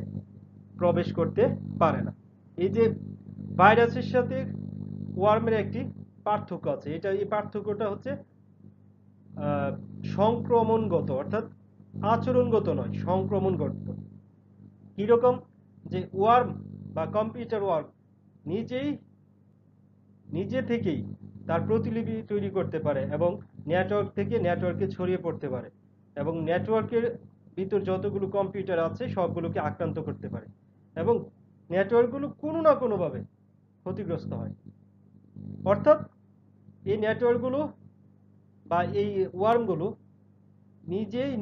প্রবেশ করতে পারে না। এই যে ভাইরাসের সাথে ওয়ার্মের একটি পার্থক্য আছে, এই পার্থক্যটা হচ্ছে সংক্রমণগত, অর্থাৎ আচরণগত নয়, সংক্রমণগত। কিরকম? যে ওয়ার্ম বা কম্পিউটার ওয়ার্ম নিজে থেকেই তার প্রতিলিপি তৈরি করতে পারে এবং নেটওয়ার্ক থেকে নেটওয়ার্কে ছড়িয়ে পড়তে পারে এবং নেটওয়ার্কের ভিতর যতগুলো কম্পিউটার আছে সবগুলোকে আক্রান্ত করতে পারে এবং নেটওয়ার্কগুলো কোনো না কোনোভাবে ক্ষতিগ্রস্ত হয়। অর্থাৎ এই নেটওয়ার্কগুলো বা এই ওয়ার্মগুলো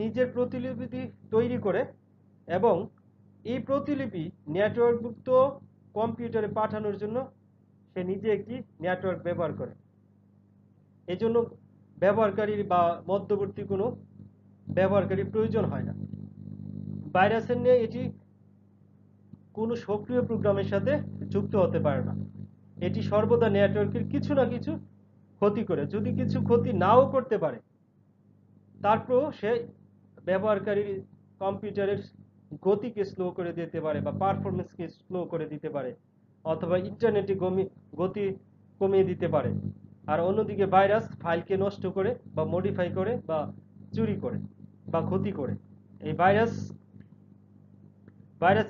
নিজের প্রতিলিপি তৈরি করে এবং এই প্রতিলিপি নেটওয়ার্কভুক্ত কম্পিউটারে পাঠানোর জন্য সে নিজে একটি নেটওয়ার্ক ব্যবহার করে। এজন্য ব্যবহারকারীর বা মধ্যবর্তী কোনো ব্যবহারকারীর প্রয়োজন হয় না। ভাইরাসের নিয়ে এটি কোনো সক্রিয় প্রোগ্রামের সাথে যুক্ত হতে পারে না। এটি সর্বদা নেটওয়ার্কের কিছু না কিছু ক্ষতি করে, যদি কিছু ক্ষতি নাও করতে পারে তারপরেও সে ব্যবহারকারীর কম্পিউটারের গতিকে স্লো করে দিতে পারে বা পারফরমেন্সকে স্লো করে দিতে পারে অথবা ইন্টারনেটে গতি কমিয়ে দিতে পারে। আর অন্যদিকে ভাইরাস ফাইলকে নষ্ট করে বা মডিফাই করে বা চুরি করে বা ক্ষতি করে। এই ভাইরাস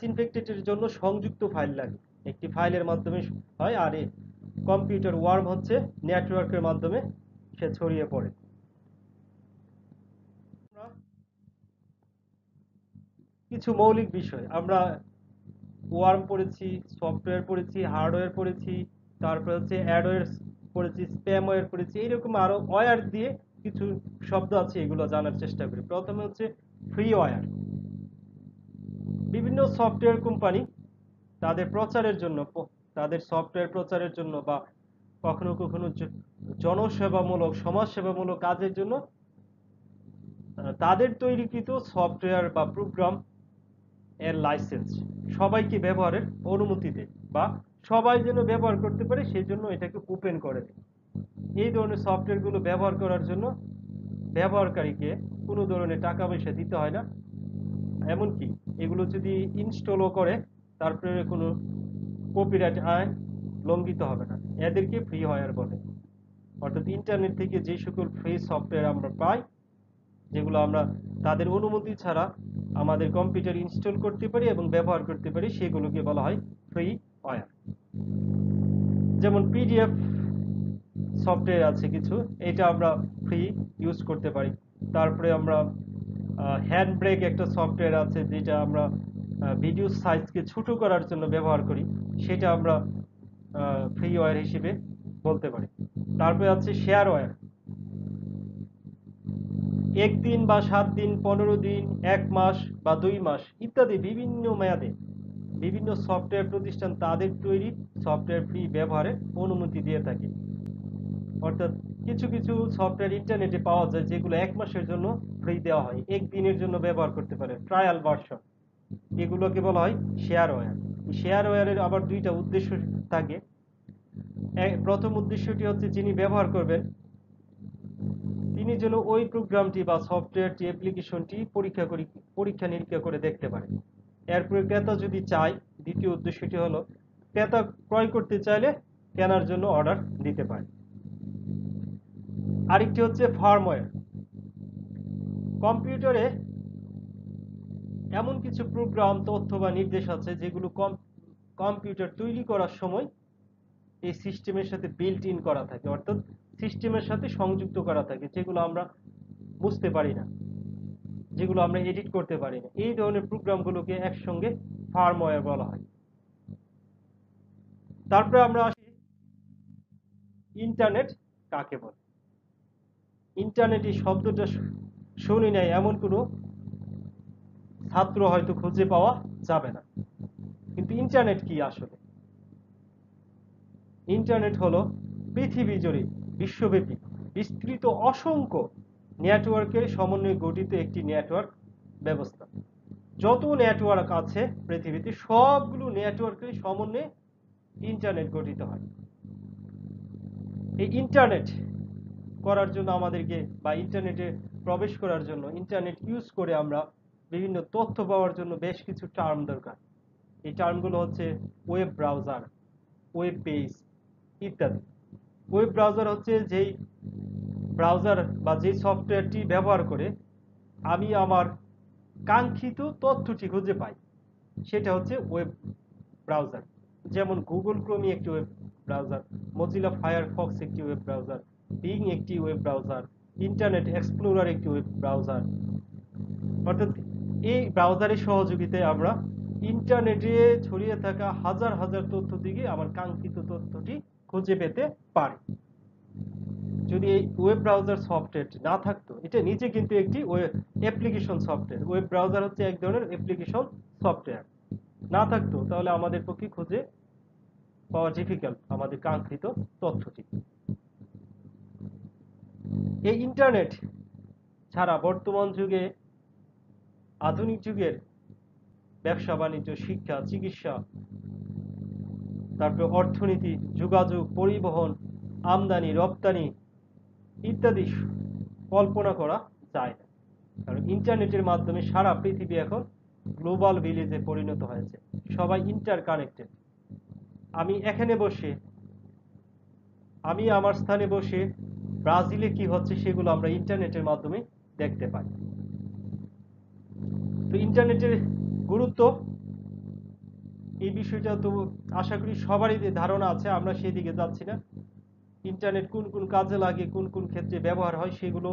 ইনফেক্টেডের জন্য সংযুক্ত ফাইল লাগে, একটি ফাইলের মাধ্যমে হয়, আর এই কম্পিউটার ওয়ার্ম হচ্ছে নেটওয়ার্কের মাধ্যমে সে ছড়িয়ে পড়ে। কিছু মৌলিক বিষয় আমরা ওয়ার্ম পড়েছি, সফটওয়্যার পড়েছি, হার্ডওয়্যার পড়েছি, তারপরে হচ্ছে অ্যাডওয়্যার পড়েছি, স্প্যামওয়্যার পড়েছি, এইরকম আরো ওয়্যার দিয়ে কিছু শব্দ আছে, এগুলো জানার চেষ্টা করি। প্রথমে হচ্ছে ফ্রি ওয়্যার। বিভিন্ন সফটওয়্যার কোম্পানি তাদের প্রচারের জন্য, তাদের সফটওয়্যার প্রচারের জন্য বা কখনো কখনো জনসেবামূলক সমাজসেবামূলক কাজের জন্য তাদের তৈরিকৃত সফটওয়্যার বা প্রোগ্রাম এর লাইসেন্স সবাইকে ব্যবহারের অনুমতি দেয় বা সবাই যেন ব্যবহার করতে পারে সেই জন্য এটাকে ওপেন করে দেয়। এই ধরনের সফটওয়্যারগুলো ব্যবহার করার জন্য ব্যবহারকারীকে কোনো ধরনের টাকা পয়সা দিতে হয় না, এমনকি এগুলো যদি ইনস্টলও করে তারপরে কোনো কপিরাইট আইন লঙ্ঘিত হবে না, এদেরকে ফ্রি ওয়্যার বলে। অর্থাৎ ইন্টারনেট থেকে যে সকল ফ্রি সফটওয়্যার আমরা পাই, যেগুলো আমরা তাদের অনুমতি ছাড়া আমাদের কম্পিউটার ইনস্টল করতে পারি এবং ব্যবহার করতে পারি, সেগুলোকে বলা হয় ফ্রি ওয়্যার। যেমন পিডিএফ সফটওয়্যার আছে কিছু, এটা আমরা ফ্রি ইউজ করতে পারি। তারপরে আমরা হ্যান্ড ব্রেক একটা সফটওয়্যার আছে, যেটা আমরা ভিডিও সাইজকে ছোট করার জন্য ব্যবহার করি, সেটা আমরা ফ্রি ওয়্যার হিসেবে বলতে পারি। তারপরে আছে শেয়ার ওয়্যার। 1 দিন বা 7 দিন, 15 দিন, 1 মাস বা 2 মাস ইত্যাদি বিভিন্ন মেয়াদে বিভিন্ন সফটওয়্যার প্রতিষ্ঠান তাদের তৈরি সফটওয়্যার ফ্রি ব্যবহারের অনুমতি দিয়ে থাকে। অর্থাৎ কিছু কিছু সফটওয়্যার ইন্টারনেটে পাওয়া যায় যেগুলো 1 মাসের জন্য ফ্রি দেওয়া হয়, 1 দিনের জন্য ব্যবহার করতে পারে, ট্রায়াল ভার্সন। এগুলোকে বলা হয় শেয়ার ওয়্যার। শেয়ার ওয়্যারের আবার দুইটা উদ্দেশ্য থাকে। প্রথম উদ্দেশ্যটি হচ্ছে যিনি ব্যবহার করবেন তিনি যেন ওই প্রোগ্রামটি বা সফটওয়্যারটি অ্যাপ্লিকেশনটি পরীক্ষা নিরীক্ষা করে দেখতে পারেন। এরপরে ক্রেতা যদি চায়, দ্বিতীয় উদ্দেশ্যটি হলো ক্রেতা ক্রয় করতে চাইলে কেনার জন্য অর্ডার দিতে পারে। আরেকটি হচ্ছে ফার্মওয়্যার। কম্পিউটারে এমন কিছু প্রোগ্রাম, তথ্য বা নির্দেশ আছে যেগুলো কম্পিউটার তৈরি করার সময় এই সিস্টেমের সাথে বিল্ট ইন করা থাকে, অর্থাৎ সিস্টেমের সাথে সংযুক্ত করা থাকে, যেগুলো আমরা বুঝতে পারি না, যেগুলো আমরা এডিট করতে পারি না। এই ধরনের প্রোগ্রামগুলোকে একসঙ্গে ফার্মওয়্যার বলা হয়। তারপরে আমরা আসি ইন্টারনেট কাকে বলে। ইন্টারনেট এই শব্দটা শুনি নাই এমন কোনো ছাত্র হয়তো খুঁজে পাওয়া যাবে না। কিন্তু ইন্টারনেট কি আসলে? ইন্টারনেট হলো পৃথিবী জুড়ে বিশ্বব্যাপী বিস্তৃত অসংখ্য নেটওয়ার্কের সমন্বয়ে গঠিত একটি নেটওয়ার্ক ব্যবস্থা। যত নেটওয়ার্ক আছে পৃথিবীতে সবগুলো নেটওয়ার্কের সমন্বয়ে ইন্টারনেট গঠিত হয়। এই ইন্টারনেট করার জন্য আমাদেরকে বা ইন্টারনেটে প্রবেশ করার জন্য ইন্টারনেট ইউজ করে আমরা বিভিন্ন তথ্য পাওয়ার জন্য বেশ কিছু টার্ম দরকার। এই টার্মগুলো হচ্ছে ওয়েব ব্রাউজার, ওয়েব পেজ ইত্যাদি। ওয়েব ব্রাউজার হচ্ছে যেই ব্রাউজার বা যেই সফটওয়্যারটি ব্যবহার করে আমি আমার কাঙ্ক্ষিত তথ্যটি খুঁজে পাই, সেটা হচ্ছে ওয়েব ব্রাউজার। যেমন গুগল ক্রোমি একটি ওয়েব ব্রাউজার, মজিলা ফায়ারফক্স একটি ওয়েব ব্রাউজার, বিং একটি ওয়েব ব্রাউজার, ইন্টারনেট এক্সপ্লোরার একটি ওয়েব ব্রাউজার। অর্থাৎ এই ব্রাউজারের সহযোগিতায় আমরা ইন্টারনেটে ছড়িয়ে থাকা হাজার হাজার তথ্য থেকে আমার কাঙ্ক্ষিত তথ্যটি খুঁজে পেতে পারি। যদি এই ওয়েব ব্রাউজার সফটওয়্যার না থাকতো, এটা নিচে কিন্তু একটি অ্যাপ্লিকেশন সফটওয়্যার, ওয়েব ব্রাউজার হচ্ছে এক ধরনের অ্যাপ্লিকেশন সফটওয়্যার, না থাকতো তাহলে আমাদের পক্ষে খুঁজে পাওয়া ডিফিকাল্ট আমাদের কাঙ্ক্ষিত তথ্যটি। এই ইন্টারনেট ছাড়া বর্তমান যুগে, আধুনিক যুগের ব্যবসা বাণিজ্য, শিক্ষা, চিকিৎসা, তারপর অর্থনীতি, যোগাযোগ, পরিবহন, আমদানি রপ্তানি ইত্যাদি কল্পনা করা যায় না। কারণ ইন্টারনেটের মাধ্যমে সারা পৃথিবী এখন গ্লোবাল ভিলেজে পরিণত হয়েছে, সবাই ইন্টার কানেক্টেড। আমি এখানে বসে, আমি আমার স্থানে বসে ব্রাজিলে কি হচ্ছে সেগুলো আমরা ইন্টারনেটের মাধ্যমে দেখতে পাই। তো ইন্টারনেটের গুরুত্ব এই বিষয়টা তো আশা করি সবারই ধারণা আছে, আমরা সেদিকে যাচ্ছি না। ইন্টারনেট কোন কোন কাজে লাগে, কোন কোন ক্ষেত্রে ব্যবহার হয় সেগুলো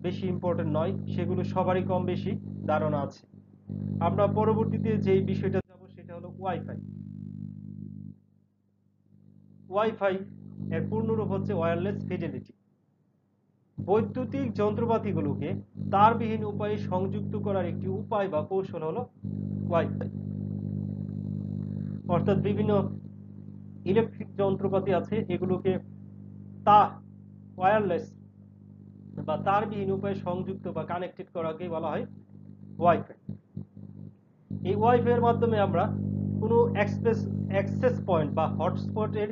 বেশি ইম্পর্টেন্ট নয়, সেগুলো সবারই কম বেশি ধারণা আছে। আমরা পরবর্তীতে যেই বিষয়টা যাব সেটা হলো ওয়াইফাই। ওয়াইফাই এর পূর্ণরূপ হচ্ছে ওয়্যারলেস ফিডেলিটি। বৈদ্যুতিক যন্ত্রপাতিগুলোকে তারবিহীন উপায়ে সংযুক্ত করার একটি উপায় বা কৌশল হলো ওয়াইফাই। অর্থাৎ বিভিন্ন ইলেকট্রিক যন্ত্রপাতি আছে, এগুলোকে ওয়্যারলেস বা তারবিহীন উপায়ে সংযুক্ত বা কানেক্টেড করাকে বলা হয় ওয়াইফাই। এই ওয়াইফাই এর মাধ্যমে আমরা কোনো অ্যাক্সেস পয়েন্ট বা হটস্পটের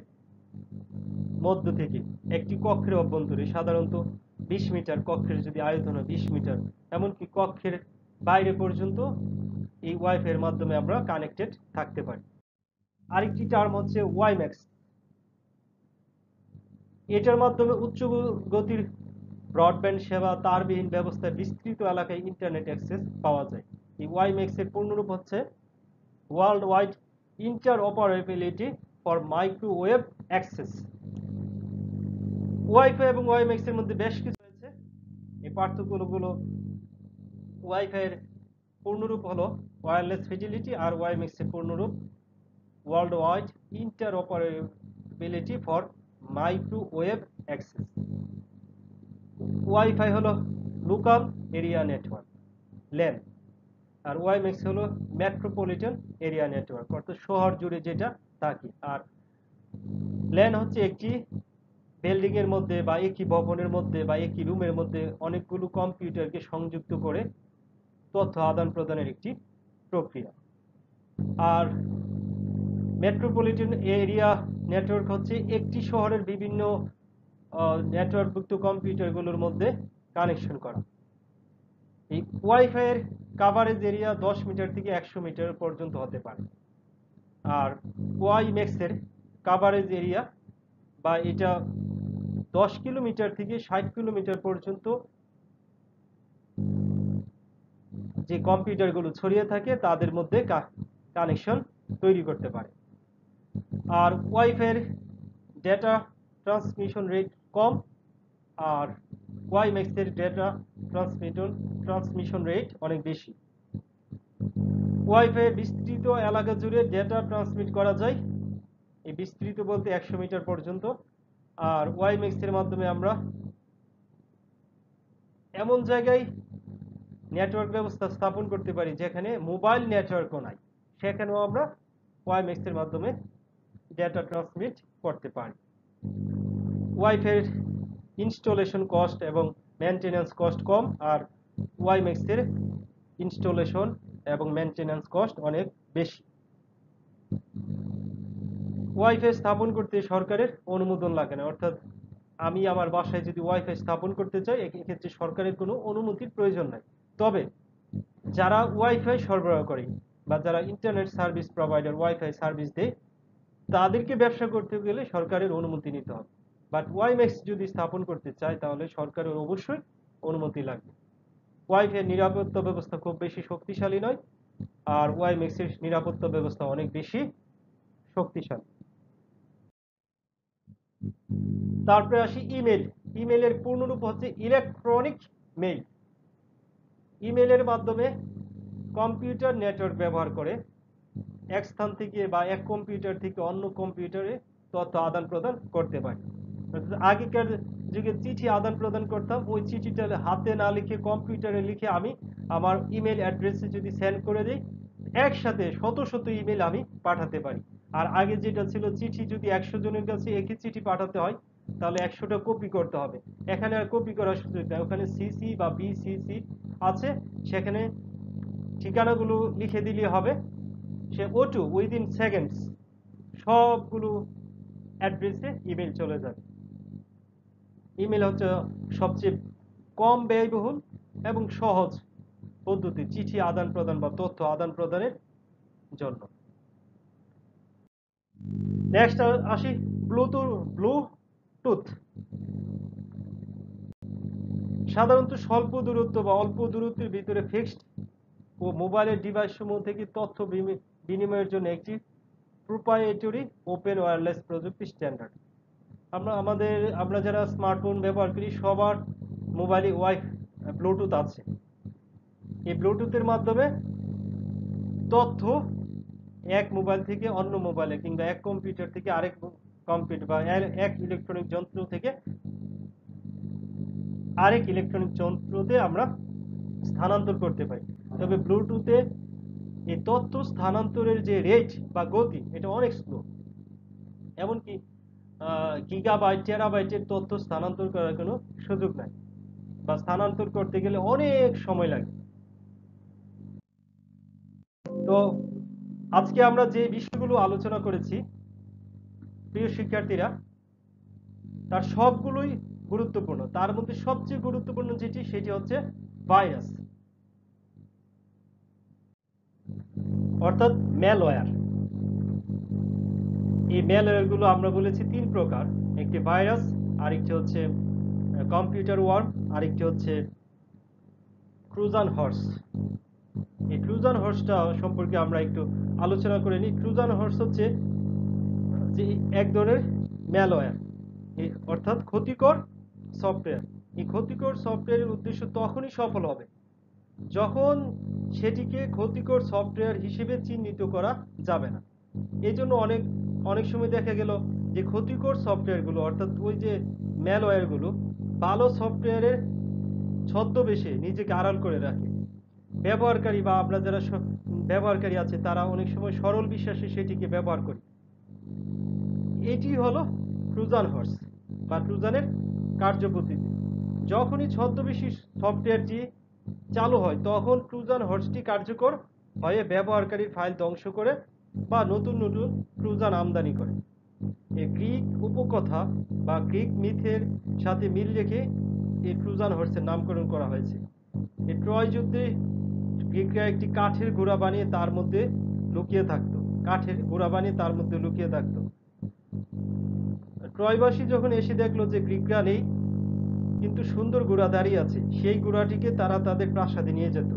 মধ্য থেকে একটি কক্ষের অভ্যন্তরে, সাধারণত 20 মিটার, কক্ষের যদি আয়তন হয় 20 মিটার, এমনকি কক্ষের বাইরে পর্যন্ত এই ওয়াইফাই এর মাধ্যমে আমরা কানেক্টেড থাকতে পারি। আরেকটি টার্ম হচ্ছে ওয়াইম্যাক্স। এটার মাধ্যমে উচ্চ গতির ব্রডব্যান্ড সেবা, তারবিহীন ব্যবস্থায় বিস্তৃত এলাকায় ইন্টারনেট অ্যাক্সেস পাওয়া যায়। এই ওয়াইম্যাক্স এর পূর্ণরূপ হচ্ছে world wide interoperability for microwave access. Wifi এবং ওয়াইম্যাক্স এর মধ্যে বেশ কিছু রয়েছে। এই পার্থক্যগুলো, ওয়াইফাই এর পূর্ণরূপ হলো ওয়্যারলেস ফিডেলিটি, আর ওয়াইম্যাক্স এর পূর্ণরূপ world wide interoperability for microwave access. WiFi হলো লোকাল এরিয়া নেটওয়ার্ক, ল্যান, আর ওয়াইম্যাক্স হলো মেট্রোপলিটন এরিয়া নেটওয়ার্ক, অর্থাৎ শহর জুড়ে যেটা থাকে। আর ল্যান হচ্ছে একটি বিল্ডিং এর মধ্যে বা একই ভবনের মধ্যে বা একই রুমের মধ্যে অনেকগুলো কম্পিউটারকে সংযুক্ত করে তথ্য আদান প্রদানের একটি প্রক্রিয়া। আর মেট্রোপলিটন এরিয়া নেটওয়ার্ক হচ্ছে একটি শহরের বিভিন্ন নেটওয়ার্কযুক্ত কম্পিউটারগুলোর মধ্যে কানেকশন করা। এই ওয়াইফাই এর কাভারেজ এরিয়া 10 মিটার থেকে 100 মিটার পর্যন্ত হতে পারে। আর ওয়াইম্যাক্স এর কাভারেজ এরিয়া বা এটা 10 কিলোমিটার থেকে 60 কিলোমিটার পর্যন্ত যে কম্পিউটারগুলো ছড়িয়ে থাকে তাদের মধ্যে কানেকশন তৈরি করতে পারে। আর ওয়াইফাই এর ডেটা ট্রান্সমিশন রেট কম, আর ওয়াইম্যাক্স এর ডেটা ট্রান্সমিশন রেট অনেক বেশি। ওয়াইফাই বিস্তৃত এলাকা জুড়ে ডেটা ট্রান্সমিট করা যায়, এই বিস্তৃত বলতে 100 মিটার পর্যন্ত। আর ওয়াইম্যাক্স এর মাধ্যমে আমরা এমন জায়গায় নেটওয়ার্ক ব্যবস্থা স্থাপন করতে পারি যেখানে মোবাইল নেটওয়ার্কও নাই, সেখানেও আমরা ওয়াইম্যাক্স এর মাধ্যমে ডেটা ট্রান্সমিট করতে পারি। ওয়াইফাই এর ইনস্টলেশন কস্ট এবং মেইনটেনেন্স কস্ট কম, আর ওয়াইম্যাক্স এর ইনস্টলেশন এবং মেনটেন্যান্স কস্ট অনেক বেশি। ওয়াইফাই স্থাপন করতে সরকারের অনুমোদন লাগে না, অর্থাৎ আমি আমার বাসায় যদি ওয়াইফাই স্থাপন করতে চাই এক্ষেত্রে সরকারের কোনো অনুমতির প্রয়োজন নাই। তবে যারা ওয়াইফাই সরবরাহ করে বা যারা internet service provider wifi service দেয় তাদেরকে ব্যবসা করতে গেলে সরকারের অনুমতি নিতে হবে। বাট ওয়াইম্যাক্স যদি স্থাপন করতে চায় তাহলে সরকারের অবশ্যই অনুমতি লাগবে। ওয়াইফাই নিরাপত্তা ব্যবস্থা খুব বেশি শক্তিশালী নয়, আর ওয়াইম্যাক্সের নিরাপত্তা ব্যবস্থা অনেক বেশি শক্তিশালী। তারপরে আসি ইমেল। ইমেলের পূর্ণরূপ হচ্ছে ইলেকট্রনিক মেইল। ইমেলের মাধ্যমে কম্পিউটার নেটওয়ার্ক ব্যবহার করে এক স্থান থেকে বা এক কম্পিউটার থেকে অন্য কম্পিউটারে তথ্য আদান প্রদান করতে পারি। আগেকার যুগে চিঠি আদান প্রদান করতাম, ওই চিঠিটা হাতে না লিখে কম্পিউটারে লিখে আমি আমার ইমেল অ্যাড্রেসে যদি সেন্ড করে দিই একসাথে শত শত ইমেল আমি পাঠাতে পারি। আর আগে যেটা ছিল চিঠি যদি 100 জনের কাছে একই চিঠি পাঠাতে হয় তাহলে 100টা কপি করতে হবে। এখানে আর কপি করার সুযোগ নেই, ওখানে সিসি বা বিসিসি আছে, সেখানে ঠিকানাগুলো লিখে দিলে হবে, সে ওটু উইদিন সেকেন্ডস সবগুলো অ্যাড্রেসে ইমেল চলে যাবে। ইমেল হচ্ছে সবচেয়ে কম ব্যয়বহুল এবং সহজ পদ্ধতি চিঠি আদান প্রদান বা তথ্য আদান প্রদানের জন্য। নেক্সট আসি ব্লুটুথ। সাধারণত স্বল্প দূরত্ব বা অল্প দূরত্বের ভিতরে ফিক্সড ও মোবাইলের ডিভাইস সমূহ থেকে তথ্য বিনিময়ের জন্য একটি প্রোপ্রাইয়েটরি ওপেন ওয়্যারলেস প্রযুক্তি স্ট্যান্ডার্ড। আমরা যারা স্মার্টফোন ব্যবহার করি সবার মোবাইলে ব্লুটুথ আছে। এই ব্লুটুথের মাধ্যমে তথ্য এক মোবাইল থেকে অন্য মোবাইলে কিংবা এক কম্পিউটার থেকে আরেক কম্পিউটার বা এক ইলেকট্রনিক যন্ত্র থেকে আরেক ইলেকট্রনিক যন্ত্রতে আমরা স্থানান্তর করতে পারি। তবে ব্লুটুথে এই তথ্য স্থানান্তরের যে রেট বা গতি এটা অনেক স্লো, এমনকি গিগাবাইট টেরাবাইটের তথ্য স্থানান্তর করার কোনো সুযোগ নাই বা স্থানান্তর করতে গেলে অনেক সময় লাগে। তো আজকে আমরা যে বিষয়গুলো আলোচনা করেছি প্রিয় শিক্ষার্থীরা তার সবগুলোই গুরুত্বপূর্ণ। তার মধ্যে সবচেয়ে গুরুত্বপূর্ণ যেটি সেটি হচ্ছে ভাইরাস অর্থাৎ ম্যালওয়্যার। এই ম্যালওয়্যারগুলো আমরা বলেছি তিন প্রকার, একটি ভাইরাস, আরেকটি হচ্ছে কম্পিউটার ওয়ার্ম, আরেকটি হচ্ছে ট্রোজান হর্স। এই ট্রোজান হর্সটা সম্পর্কে আমরা একটু আলোচনা করে নিই। ট্রোজান হর্স হচ্ছে যে এক ধরনের ম্যালওয়্যার, অর্থাৎ ক্ষতিকর সফটওয়্যার। এই ক্ষতিকর সফটওয়্যারের উদ্দেশ্য তখনই সফল হবে যখন সেটিকে ক্ষতিকর সফটওয়্যার হিসেবে চিহ্নিত করা যাবে না। এই জন্য অনেক সময় দেখা গেল যে ক্ষতিকর সফটওয়্যারগুলো অর্থাৎ ওই যে ম্যালওয়্যারগুলো ভালো সফটওয়্যারের ছদ্মবেশে নিজেকে আড়াল করে রাখে। ব্যবহারকারী বা আমরা যারা ব্যবহারকারী আছে তারা অনেক সময় সরল বিশ্বাসে সেটিকে ব্যবহার করে। এটি হলো ট্রোজান হর্স বা ট্রোজানের কার্যপদ্ধতি। যখনই ছদ্মবেশী সফটওয়্যারটি চালু হয় তখন ট্রোজান হর্সটি কার্যকর হয়ে ব্যবহারকারীর ফাইল ধ্বংস করে বা নতুন নতুন ট্রোজান আমদানি করে। এই গ্রিক উপকথা বা গ্রিক মিথের সাথে মিল রেখে এই ট্রোজান হর্সের নামকরণ করা হয়েছে। এই ট্রয় যুদ্ধে গ্রিকরা একটি কাঠের ঘোড়া বানিয়ে তার মধ্যে লুকিয়ে থাকতো। ট্রয়বাসী যখন এসে দেখলো যে গ্রিকরা নেই কিন্তু সুন্দর ঘোড়া দাঁড়িয়ে আছে, সেই ঘোড়াটিকে তারা তাদের প্রাসাদে নিয়ে যেত।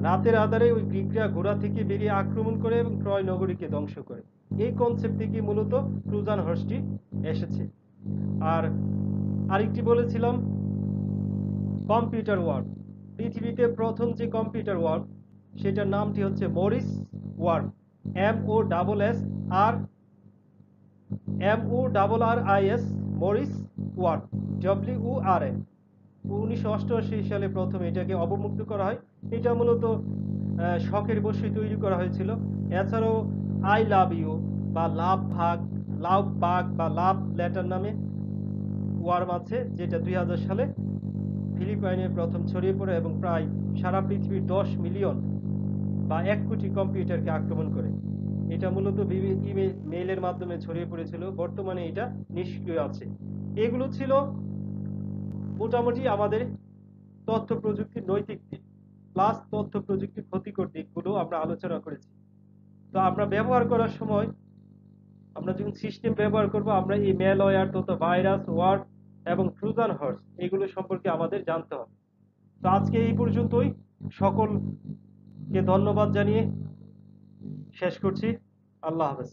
রাতের আধারে ওই গ্রিকরা ঘোড়া থেকে বেরিয়ে আক্রমণ করে এবং ট্রয় নগরীকে ধ্বংস করে। এই কনসেপ্ট থেকে মূলত ট্রোজান হর্সটি এসেছে। আর আরেকটি বলেছিলাম কম্পিউটার ওয়ার্ম। পৃথিবীতে প্রথম যে কম্পিউটার ওয়ার্ম সেটার নামটি হচ্ছে Morris worm, MORRIS Morris worm, WORM। 1988 সালে প্রথম এটাকে অবমুক্ত করা হয়। এটা মূলত শখের বশে তৈরি করা হয়েছিল। এছাড়াও আই লাভ ইউ বা লাভ বাগ বা লাভ লেটার নামে ওয়ার্ম আছে, যেটা 2000 সালে ফিলিপাইনে প্রথম ছড়িয়ে পড়ে এবং প্রায় সারা পৃথিবীর 10 মিলিয়ন বা 1 কোটি কম্পিউটারকে আক্রমণ করে। এটা মূলত মেইলের মাধ্যমে ছড়িয়ে পড়েছিল, বর্তমানে এটা নিষ্ক্রিয় আছে। এগুলো ছিল মোটামুটি আমাদের তথ্য প্রযুক্তির নৈতিক দিক, প্লাস তথ্য প্রযুক্তির ক্ষতিকর দিকগুলো আমরা আলোচনা করেছি। তো আমরা ব্যবহার করার সময়, আমরা যখন সিস্টেম ব্যবহার করব, আমরা এই ম্যালওয়্যার তথা ভাইরাস, ওয়ার্ড এবং ট্রোজান হর্স এগুলো সম্পর্কে আমাদের জানতে হবে। তো আজকে এই পর্যন্তই। সকলকে ধন্যবাদ জানিয়ে শেষ করছি। আল্লাহ হাফেজ।